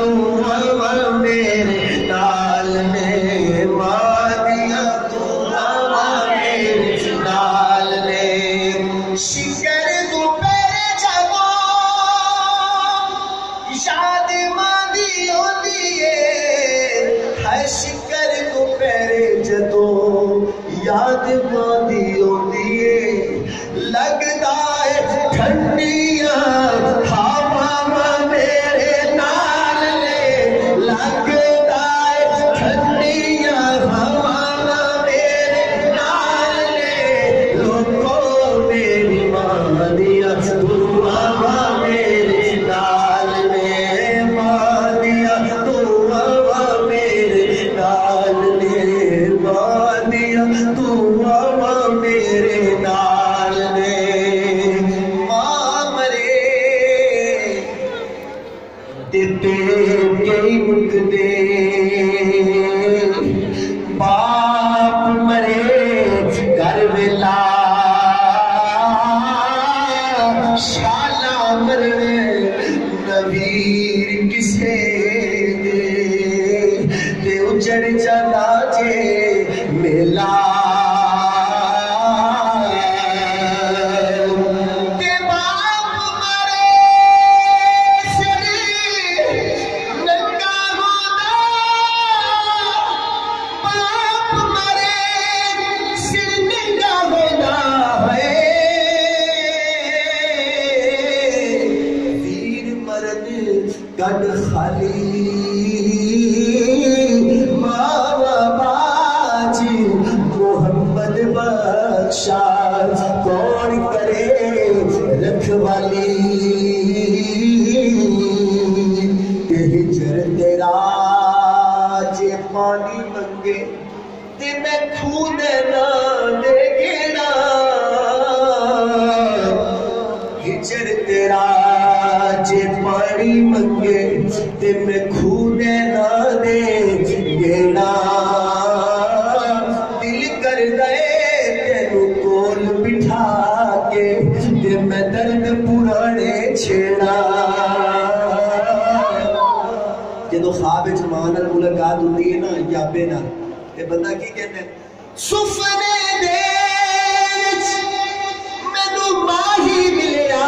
تو ہوا میرے نال نے مادیا تو ہوا میرے نال نے شکر تو پہرے جگو یاد مادی ہوتی ہے ہر شکر تو پہرے جدو یاد مادی ہوتی ہے لگتا ہے ٹھنڈیاں ہوا میرے نال نے لگتا ہے ٹھنڈیاں ہوا میرے نال نے لوگوں میری مادیا تو ہوا میرے نال نے مادیا تو ہوا میرے نال نے مادیا تو ہوا میرے نال نے ماں مرے تے کئی مکدے باپ مرے گھر ویلا شالا مرے نویر کسے دے تے اجڑ جانا جے میلا گڈ خالی ماوا باجی محمد بخشا کون کرے رکھوالی کہ ہجر تیرا جے پانی منگے تے میں خون نہ دے گیڑا ہجر تیرا جے پانی منگے تے میں کھونے نہ دے گیڑا دل کر دے تینو کول بٹھا کے تے میں درد پرانے چھیڑا جدو خواب جمان الملاقات ہوتی ہے نا یابے نا تے بندہ کی کہتے ہیں سفنے دے میں نو ماہی ملیا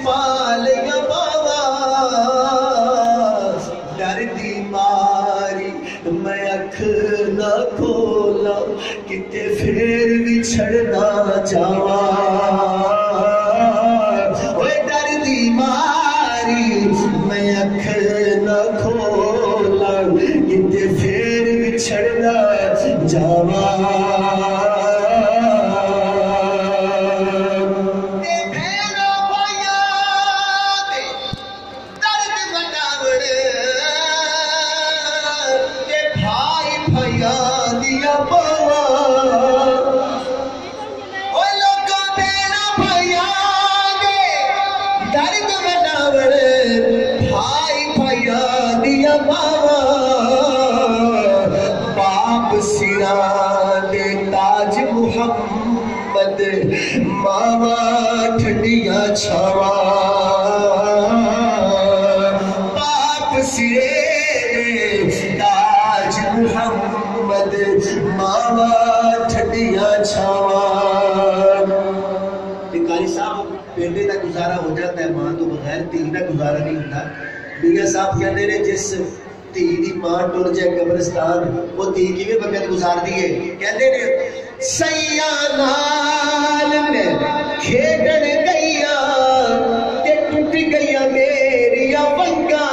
پالیا بابا ڈر دی ماری میں اکھ نہ کھولا کتے پھر بھی چھڑنا جاوا ڈر دی ماری میں اکھ نہ کھولا کتے پھر بھی چھڑنا جاوا تاج محمد ماوا ٹھنڈیاں چھاوا باپ سرے تاج محمد ماوا ٹھنڈیاں چھاوا قاری صاحب بیٹے کا گزارا ہو جاتا ہے ماں تو بغیر تھی کا گزارا نہیں ہوتا میاں صاحب کہتے ہیں جس تھی دی ماں ٹر جائے قبرستان وہ تھی کی بھی وقت گزار دیئے کہتے ہیں سیاں نال میں کھیڑن گئیا تے ٹوٹ گئیا میری ونگا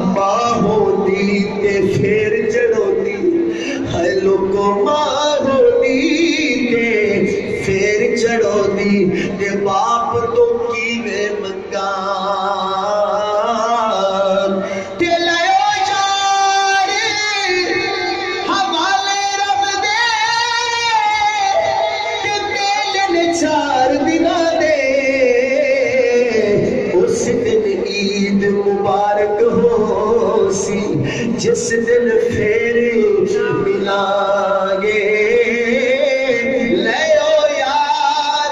ماں ہوتی تے پھر جڑوتی ہے لوگوں ماں ہوتی تے پھر جڑوتی تے باپ تو کی میں منگا جس دن پھر ملائیں گے لے او یار